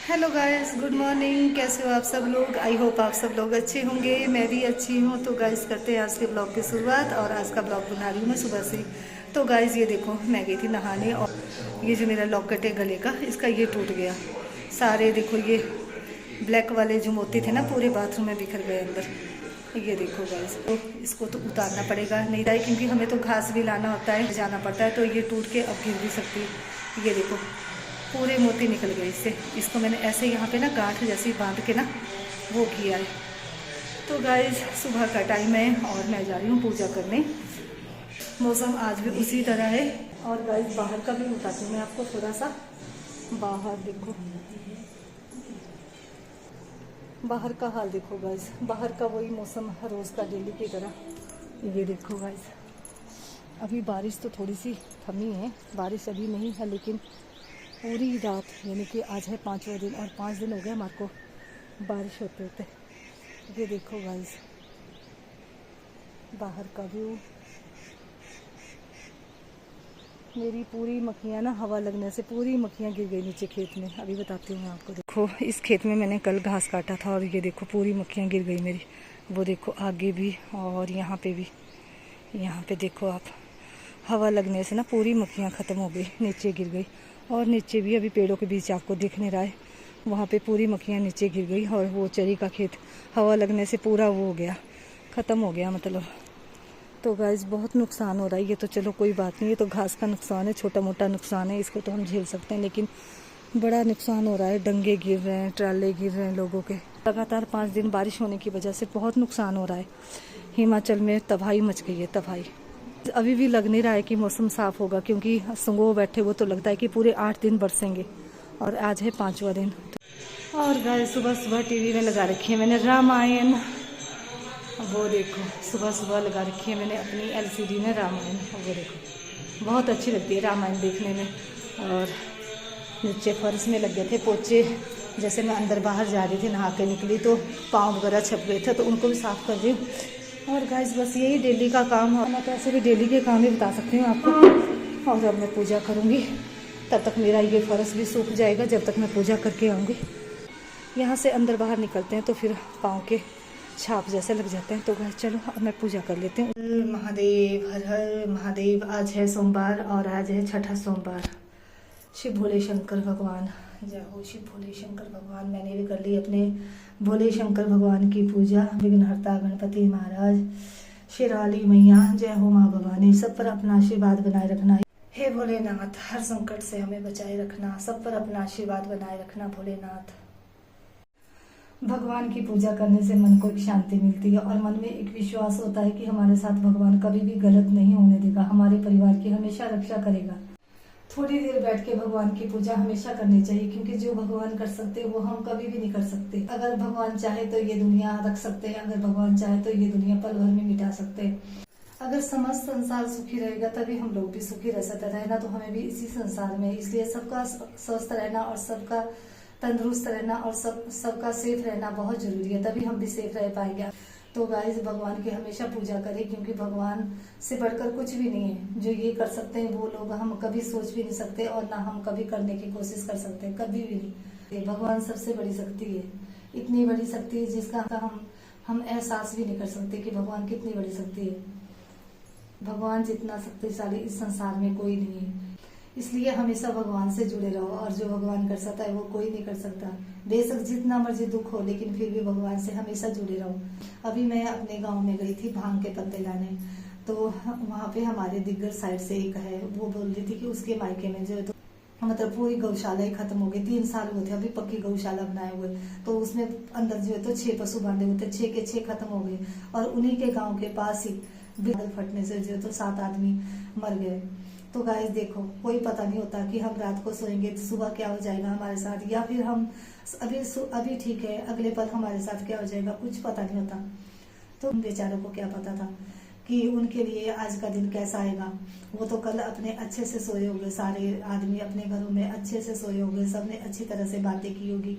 Hello guys, good morning. कैसे हो आप सब लोग? आई होप आप सब लोग अच्छे होंगे। मैं भी अच्छी हूँ। तो गाइस करते हैं आज के ब्लॉग की शुरुआत। और आज का ब्लॉग बना रही हूँ मैं सुबह से। तो गाइस ये देखो, मैं गई थी नहाने और ये जो मेरा लॉकेट है गले का, इसका ये टूट गया। सारे देखो ये ब्लैक वाले जो मोती थे ना, पूरे बाथरूम में बिखर गए अंदर। ये देखो गाइस, तो इसको तो उतारना पड़ेगा, नहीं रहा है क्योंकि हमें तो घास भी लाना होता है, जाना पड़ता है। तो ये टूट के अब गिर भी सकती है। ये देखो पूरे मोती निकल गए इससे। इसको मैंने ऐसे यहाँ पे ना गांठ जैसी बांध के ना वो किया है। तो गाइस सुबह का टाइम है और मैं जा रही हूँ पूजा करने। मौसम आज भी उसी तरह है। और गाइस बाहर का भी बताती हूँ मैं आपको थोड़ा सा। बाहर देखो, बाहर का हाल देखो गाइस। बाहर का वही मौसम रोज़ का डेली की तरह। ये देखो गाइस, अभी बारिश तो थोड़ी सी थमी है, बारिश अभी नहीं है, लेकिन पूरी रात यानी कि आज है 5वां दिन और 5 दिन हो गए हमारे को बारिश होते होते। ये देखो गाइस बाहर का व्यू। मेरी पूरी मक्खियाँ ना, हवा लगने से पूरी मक्खियाँ गिर गई नीचे खेत में। अभी बताती हूँ मैं आपको। देखो इस खेत में मैंने कल घास काटा था और ये देखो पूरी मक्खियाँ गिर गई मेरी। वो देखो आगे भी और यहाँ पे भी। यहाँ पे देखो आप, हवा लगने से ना पूरी मक्खियाँ ख़त्म हो गई, नीचे गिर गई। और नीचे भी अभी पेड़ों के बीच आपको दिख नहीं रहा है, वहाँ पे पूरी मक्खियाँ नीचे गिर गई। और वो चरी का खेत हवा लगने से पूरा वो हो गया, ख़त्म हो गया मतलब। तो गाइस बहुत नुकसान हो रहा है। ये तो चलो कोई बात नहीं, ये तो घास का नुकसान है, छोटा मोटा नुकसान है, इसको तो हम झेल सकते हैं। लेकिन बड़ा नुकसान हो रहा है, डंगे गिर रहे हैं, ट्राले गिर रहे हैं लोगों के। लगातार 5 दिन बारिश होने की वजह से बहुत नुकसान हो रहा है। हिमाचल में तबाही मच गई है, तबाही। अभी भी लग नहीं रहा है कि मौसम साफ होगा, क्योंकि संगो बैठे वो तो लगता है कि पूरे 8 दिन बरसेंगे और आज है 5वां दिन। और गाइस सुबह सुबह टीवी में लगा रखी है मैंने रामायण। वो देखो सुबह सुबह लगा रखी है मैंने अपनी एलसीडी में रामायण। वो देखो बहुत अच्छी लगती है रामायण देखने में। और नीचे फर्श में लग गए थे पोचे। जैसे मैं अंदर बाहर जा रही थी, नहा के निकली तो पाँव वगैरह छप गए थे, तो उनको भी साफ़ कर रही हूँ। और गाइस बस यही डेली का काम है। मैं तो ऐसे भी डेली के काम ही बता सकती हूँ आपको। और जब मैं पूजा करूँगी तब तक मेरा ये फर्श भी सूख जाएगा, जब तक मैं पूजा करके आऊँगी। यहाँ से अंदर बाहर निकलते हैं तो फिर पाँव के छाप जैसे लग जाते हैं। तो गाइस चलो अब मैं पूजा कर लेती हूँ। महादेव, हर हर महादेव। आज है सोमवार और आज है छठा सोमवार। शिव भोले शंकर भगवान, जय हो शिव भोले शंकर भगवान। मैंने भी कर ली अपने भोले शंकर भगवान की पूजा। विघ्नहर्ता गणपति महाराज, शेराली मैया, जय हो माँ भवानी। सब पर अपना आशीर्वाद बनाए रखना। हे भोलेनाथ, हर संकट से हमें बचाए रखना, सब पर अपना आशीर्वाद बनाए रखना भोलेनाथ। भगवान की पूजा करने से मन को एक शांति मिलती है और मन में एक विश्वास होता है कि हमारे साथ भगवान कभी भी गलत नहीं होने देगा, हमारे परिवार की हमेशा रक्षा करेगा। थोड़ी देर बैठ के भगवान की पूजा हमेशा करनी चाहिए, क्योंकि जो भगवान कर सकते वो हम कभी भी नहीं कर सकते। अगर भगवान चाहे तो ये दुनिया रख सकते हैं, अगर भगवान चाहे तो ये दुनिया पल भर में मिटा सकते हैं। अगर समस्त संसार सुखी रहेगा तभी हम लोग भी सुखी रह सकते। रहना तो हमें भी इसी संसार में, इसलिए सबका स्वस्थ रहना और सबका तंदुरुस्त रहना और सबका सेफ रहना बहुत जरूरी है, तभी हम भी सेफ रह पाएंगे। तो गाइस भगवान की हमेशा पूजा करें, क्योंकि भगवान से बढ़कर कुछ भी नहीं है। जो ये कर सकते हैं वो लोग हम कभी सोच भी नहीं सकते और ना हम कभी करने की कोशिश कर सकते हैं, कभी भी नहीं। भगवान सबसे बड़ी शक्ति है, इतनी बड़ी शक्ति है जिसका हम एहसास भी नहीं कर सकते कि भगवान कितनी बड़ी शक्ति है। भगवान जितना शक्तिशाली इस संसार में कोई नहीं है। इसलिए हमेशा भगवान से जुड़े रहो, और जो भगवान कर सकता है वो कोई नहीं कर सकता। बेशक जितना मर्जी दुख हो, लेकिन फिर भी भगवान से हमेशा जुड़े रहो। अभी मैं अपने गांव में गई थी भांग के पत्ते लाने, तो वहाँ पे हमारे दिग्गर साइड से एक है, वो बोल रही थी कि उसके मायके में जो है तो मतलब पूरी गौशाला ही खत्म हो गई। 3 साल हुए थे अभी पक्की गौशाला बनाए हुए, तो उसमें अंदर जो है तो 6 पशु बांधे हुए थे, 6 के 6 खत्म हो गए। और उन्हीं के गाँव के पास ही बादल फटने से जो है तो 7 आदमी मर गए। तो गाइस देखो, कोई पता नहीं होता कि हम रात को सोएंगे तो सुबह क्या हो जाएगा हमारे साथ, या फिर हम अभी ठीक है अगले पल हमारे साथ क्या हो जाएगा, कुछ पता नहीं होता। तो उन बेचारों को क्या पता था कि उनके लिए आज का दिन कैसा आएगा। वो तो कल अपने अच्छे से सोए होंगे, सारे आदमी अपने घरों में अच्छे से सोए होंगे, सबने अच्छी तरह से बातें की होगी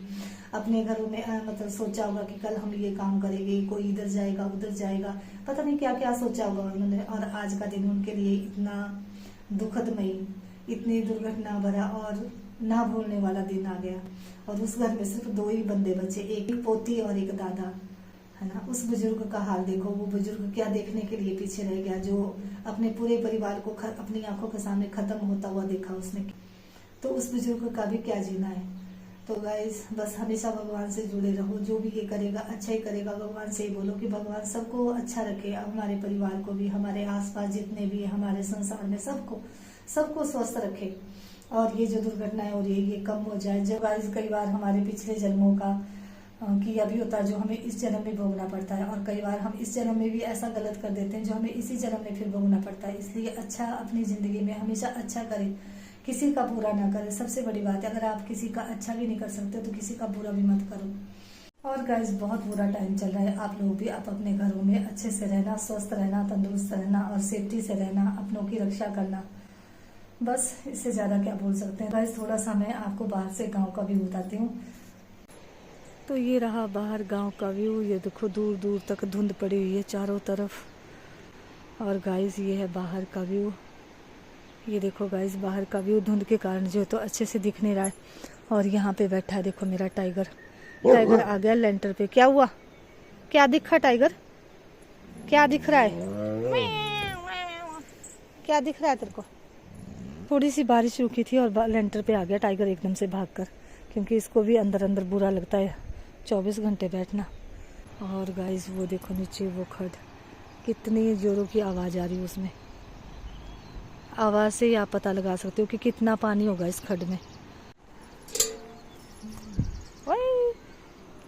अपने घरों में। मतलब सोचा होगा कि कल हम ये काम करेंगे, कोई इधर जाएगा उधर जाएगा, पता नहीं क्या क्या सोचा होगा उन्होंने। और आज का दिन उनके लिए इतना दुखदमयी, इतनी दुर्घटना भरा और ना भूलने वाला दिन आ गया। और उस घर में सिर्फ 2 ही बंदे बचे, एक पोती और एक दादा, है ना। उस बुजुर्ग का हाल देखो, वो बुजुर्ग क्या देखने के लिए पीछे रह गया, जो अपने पूरे परिवार को अपनी आंखों के सामने खत्म होता हुआ देखा उसने। तो उस बुजुर्ग का भी क्या जीना है। तो गाइस बस हमेशा भगवान से जुड़े रहो, जो भी ये करेगा अच्छा ही करेगा। भगवान से ही बोलो कि भगवान सबको अच्छा रखे, हमारे परिवार को भी, हमारे आसपास जितने भी हमारे संसार में सबको स्वस्थ रखे। और ये जो दुर्घटनाएं हो रही है ये कम हो जाए। जब गाइस कई बार हमारे पिछले जन्मों का किया भी होता है जो हमें इस जन्म में भोगना पड़ता है, और कई बार हम इस जन्म में भी ऐसा गलत कर देते हैं जो हमें इसी जन्म में फिर भोगना पड़ता है। इसलिए अच्छा अपनी जिंदगी में हमेशा अच्छा करें, किसी का बुरा ना करें। सबसे बड़ी बात है, अगर आप किसी का अच्छा भी नहीं कर सकते तो किसी का बुरा भी मत करो। और गाइस बहुत बुरा टाइम चल रहा है, आप लोग भी आप अपने घरों में अच्छे से रहना, स्वस्थ रहना, तंदुरुस्त रहना और सेफ्टी से रहना, अपनों की रक्षा करना। बस इससे ज्यादा क्या बोल सकते हैं। गाइस थोड़ा सा मैं आपको बाहर से गाँव का व्यू बताती हूँ। तो ये रहा बाहर गांव का व्यू। ये देखो दूर दूर तक धुंध पड़ी हुई है चारों तरफ। और गाइस ये है बाहर का व्यू। ये देखो गाइस बाहर का व्यू धुंध के कारण जो है तो अच्छे से दिख नहीं रहा है। और यहाँ पे बैठा है देखो मेरा टाइगर। टाइगर आ गया लेंटर पे। क्या हुआ, क्या दिखा टाइगर, क्या दिख रहा है, क्या दिख रहा है तेरे को। थोड़ी सी बारिश रुकी थी और लेंटर पे आ गया टाइगर एकदम से भागकर, क्योंकि इसको भी अंदर अंदर बुरा लगता है 24 घंटे बैठना। और गाइस वो देखो नीचे वो खड, कितनी जोरों की आवाज़ आ रही है उसमें। आवाज़ से ही आप पता लगा सकते हो कि कितना पानी होगा इस खड में।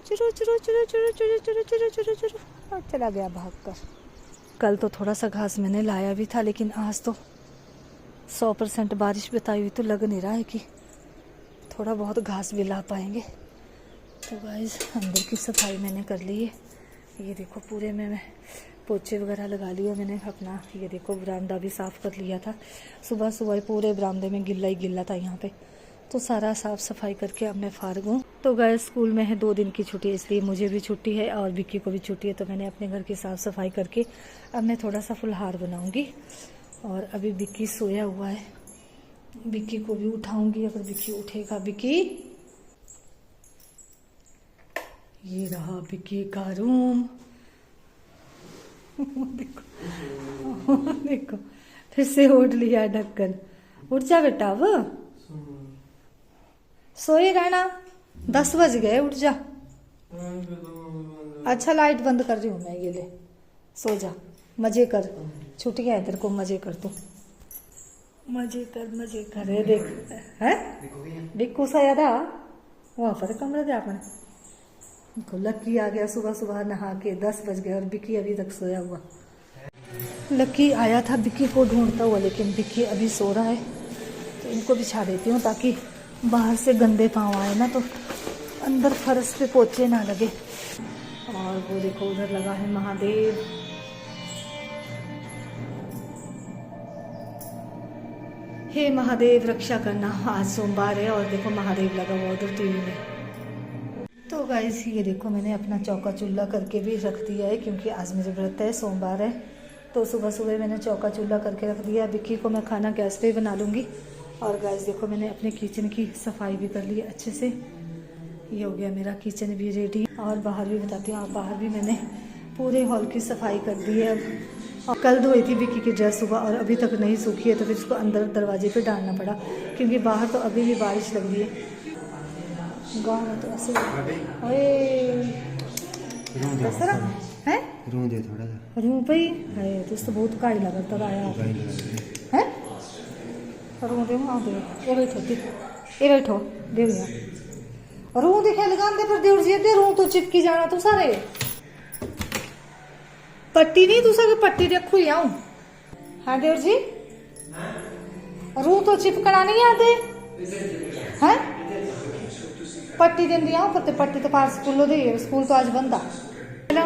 चुरू चुरू चुरू चुरू चुरू चुरू चुरू चुरू चुरू और चला गया भागकर। कल तो थोड़ा सा घास मैंने लाया भी था, लेकिन आज तो 100% बारिश बताई हुई, तो लग नहीं रहा है कि थोड़ा बहुत घास भी ला पाएंगे। तो गाइस अंदर की सफाई मैंने कर ली है। ये देखो पूरे में मैं पोछे वगैरह लगा लिए मैंने अपना। ये देखो बरामदा भी साफ़ कर लिया था। सुबह सुबह पूरे बरामदे में गिल्ला ही गिल्ला था यहाँ पे, तो सारा साफ़ सफाई करके अब मैं फारिग हूँ। तो गाइस स्कूल में है 2 दिन की छुट्टी, इसलिए मुझे भी छुट्टी है और विक्की को भी छुट्टी है। तो मैंने अपने घर की साफ़ सफाई करके अब मैं थोड़ा सा फुलहार बनाऊँगी। और अभी विक्की सोया हुआ है, विक्की को भी उठाऊंगी अगर विक्की उठेगा। विक्की, ये रहा विक्की का रूम। देखो देखो फिर से उठ लिया ढक्कन। उठ जा बेटा, अब सोए रहना, 10 बज गए, उठ जा। अच्छा लाइट बंद कर रही हूँ मैं, ये ले सो जा, मजे कर, छुट्टियां है तेरे को, मजे कर तू, मजे कर मजे कर। है देख है बिक्कू सा था वहां पर कमरा दे अपने। लक्की आ गया सुबह सुबह नहा के, 10 बज गए और बिक्की अभी तक सोया हुआ। लक्की आया था बिक्की को ढूंढता हुआ, लेकिन बिक्की अभी सो रहा है। तो इनको बिछा देती हूँ ताकि बाहर से गंदे पाँव आए ना तो अंदर फर्श पे पोछे ना लगे। और वो देखो उधर लगा है महादेव। हे महादेव रक्षा करना। आज सोमवार है और देखो महादेव लगा हुआ उधर टीवी में। तो गाइस ये देखो मैंने अपना चौका चूल्हा करके भी रख दिया है, क्योंकि आज मेरे व्रत है, सोमवार है। तो सुबह सुबह मैंने चौका चूल्हा करके रख दिया। विक्की को मैं खाना गैस पे बना लूँगी। और गाइस देखो मैंने अपने किचन की सफाई भी कर ली है अच्छे से। ये हो गया मेरा किचन भी रेडी। और बाहर भी बताती हूँ, बाहर भी मैंने पूरे हॉल की सफाई कर दी है अब। और कल धोई थी विक्की की ड्रेस सुबह और अभी तक नहीं सूखी है, तो फिर उसको अंदर दरवाजे पे डालना पड़ा, क्योंकि बाहर तो अभी भी बारिश लग रही है। गाँव में तो ऐसे है रू दे थोड़ा सा रू पे है तो बहुत काड़ी लगा तब आया है रू दे आ दे ए बैठो दे यार रू दिखे लगान दे पर देवर जी दे रू तो चिपकी जाना तू सारे पट्टी नहीं तू सारे पट्टी रखू ही आऊं। हाँ देवर जी रू तो चिपकना नहीं आते हैं, पट्टी दें दिया पट्टी तो पास स्कूलों दे, स्कूल तो आज बंद आ।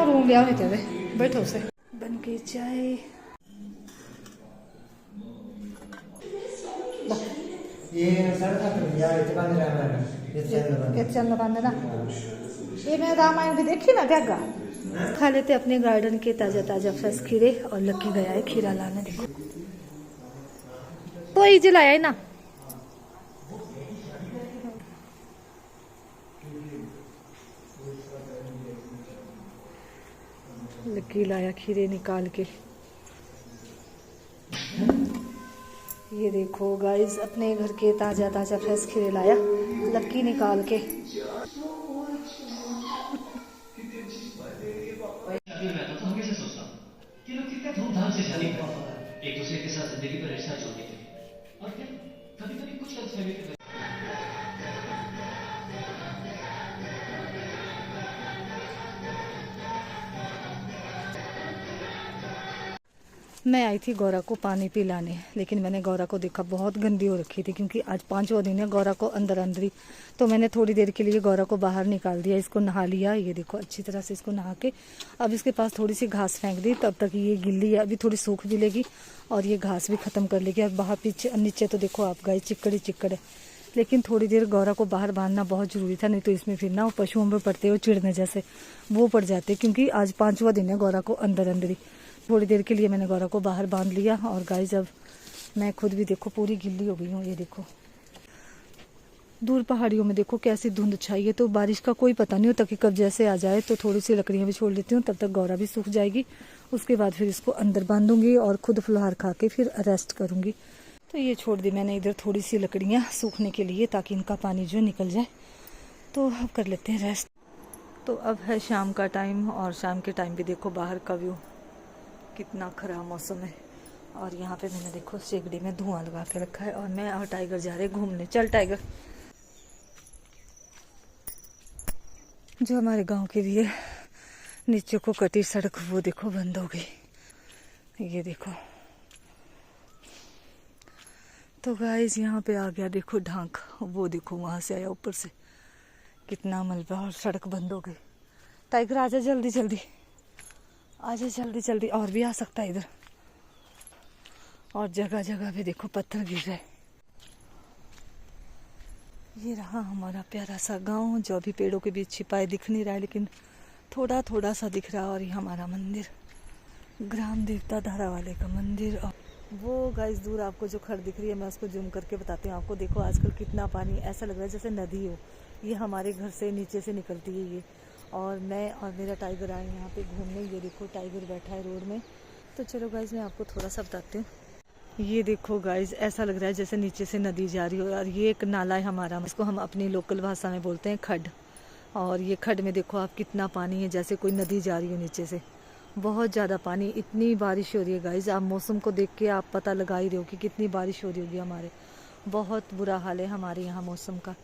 रूम लिया हुए थे बैठो से बन के चाय। ये मैं रामायण भी देखी ना त्यागा। खा लेते अपने गार्डन के ताजा ताजा फ्रेश खीरे। और लकी गया है खीरा लाने, देखो तो ही जलाया है ना लकी लाया खीरे निकाल के। ये देखो गाइस, अपने घर के ताजा ताजा फ्रेश खीरे लाया लकी निकाल के। एक दूसरे के साथ जिंदगी पर रिश्ता जोड़ने के लिए, और क्या कभी कभी कुछ गलतफहमी मैं आई थी गौरा को पानी पिलाने, लेकिन मैंने गौरा को देखा बहुत गंदी हो रखी थी, क्योंकि आज 5वां दिन है गौरा को अंदर अंदर ही। तो मैंने थोड़ी देर के लिए गौरा को बाहर निकाल दिया, इसको नहा लिया। ये देखो अच्छी तरह से इसको नहा के अब इसके पास थोड़ी सी घास फेंक दी, तब तक ये गिल्ली है, अभी थोड़ी सूख भी लेगी और ये घास भी खत्म कर लेगी। अब बाहर पीछे नीचे तो देखो आप गाइस चिक्कड़ ही चिक्कड़ है, लेकिन थोड़ी देर गौरा को बाहर बांधना बहुत जरूरी था, नहीं तो इसमें फिर ना वो पशुओं में पड़ते हो चिड़ने जैसे वो पड़ जाते, क्योंकि आज 5वां दिन है गौरा को अंदर अंदर ही। थोड़ी देर के लिए मैंने गौरा को बाहर बांध लिया। और गाइस अब मैं खुद भी देखो पूरी गिल्ली हो गई हूँ। ये देखो दूर पहाड़ियों में देखो कैसी धुंध छाई है, तो बारिश का कोई पता नहीं होता कि कब जैसे आ जाए। तो थोड़ी सी लकड़ियाँ भी छोड़ लेती हूँ, तब तक गौरा भी सूख जाएगी। उसके बाद फिर इसको अंदर बांधूंगी और खुद फुलहार खा के फिर रेस्ट करूंगी। तो ये छोड़ दी मैंने इधर थोड़ी सी लकड़ियाँ सूखने के लिए, ताकि इनका पानी जो निकल जाए। तो अब कर लेते हैं रेस्ट। तो अब है शाम का टाइम, और शाम के टाइम भी देखो बाहर का व्यू कितना खराब मौसम है। और यहाँ पे मैंने देखो शेगड़ी में धुआं लगा के रखा है, और मैं और टाइगर जा रहे घूमने। चल टाइगर। जो हमारे गांव के लिए नीचे को कटी सड़क वो देखो बंद हो गई। ये देखो तो गाइस यहाँ पे आ गया देखो ढांक, वो देखो वहां से आया ऊपर से, कितना मलबा और सड़क बंद हो गई। टाइगर आजा जल्दी जल्दी, आजा जल्दी जल्दी। और भी आ सकता है इधर, और जगह जगह पे देखो पत्थर गिर रहे। ये रहा हमारा प्यारा सा गांव, जो अभी पेड़ों के बीच छिपाए दिख नहीं रहा है, लेकिन थोड़ा थोड़ा सा दिख रहा। और ये हमारा मंदिर, ग्राम देवता धारा वाले का मंदिर। और वो गाइस दूर आपको जो खड़ दिख रही है, मैं उसको जूम करके बताती हूँ आपको। देखो आजकल कितना पानी, ऐसा लग रहा है जैसे नदी हो। ये हमारे घर से नीचे से निकलती है ये। और मैं और मेरा टाइगर आए यहाँ पे घूमने। ये देखो टाइगर बैठा है रोड में। तो चलो गाइज मैं आपको थोड़ा सा बताती हूँ। ये देखो गाइज, ऐसा लग रहा है जैसे नीचे से नदी जा रही हो। और ये एक नाला है हमारा, इसको हम अपनी लोकल भाषा में बोलते हैं खड्ड। और ये खड्ड में देखो आप कितना पानी है, जैसे कोई नदी जा रही हो नीचे से। बहुत ज़्यादा पानी, इतनी बारिश हो रही है गाइज। आप मौसम को देख के आप पता लगा ही रहे हो कि कितनी बारिश हो रही होगी हमारे। बहुत बुरा हाल है हमारे यहाँ मौसम का।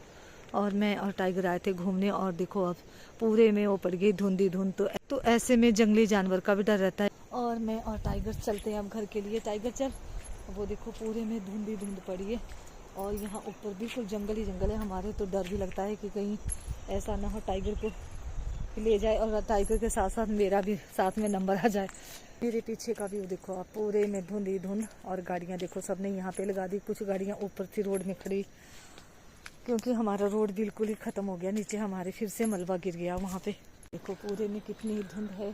और मैं और टाइगर आए थे घूमने, और देखो अब पूरे में वो पड़ गई धुंधी धुंध। तो ऐसे में जंगली जानवर का भी डर रहता है। और मैं और टाइगर चलते हैं अब घर के लिए। टाइगर चल। वो देखो पूरे में धुंधी धुंध पड़ी है, और यहाँ ऊपर बिल्कुल जंगल ही जंगल है हमारे। तो डर भी लगता है कि कहीं ऐसा ना हो टाइगर को ले जाए, और टाइगर के साथ साथ मेरा भी साथ में नंबर आ जाए। मेरे पीछे का व्यू देखो आप, पूरे में धुंधी धुंध। और गाड़ियाँ देखो सबने यहाँ पे लगा दी, कुछ गाड़ियाँ ऊपर थी रोड में खड़ी, क्योंकि हमारा रोड बिल्कुल ही खत्म हो गया। नीचे हमारे फिर से मलबा गिर गया वहाँ पे। देखो पूरे में कितनी धुंध है,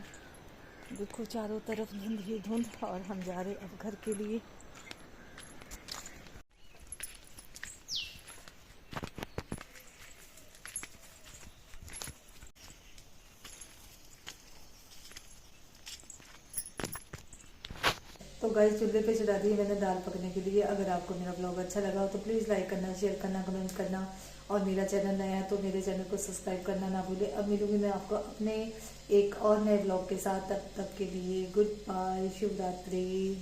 देखो चारों तरफ धुंध ही धुंध। और हम जा रहे अब घर के लिए। तो गाइस चूल्हे पे चढ़ा दी मैंने दाल पकने के लिए। अगर आपको मेरा ब्लॉग अच्छा लगा हो तो प्लीज़ लाइक करना, शेयर करना, कमेंट करना। और मेरा चैनल नया है तो मेरे चैनल को सब्सक्राइब करना ना भूले। अब मिलूंगी मैं आपको अपने एक और नए ब्लॉग के साथ। तब तक के लिए गुड बाय, शुभ रात्रि।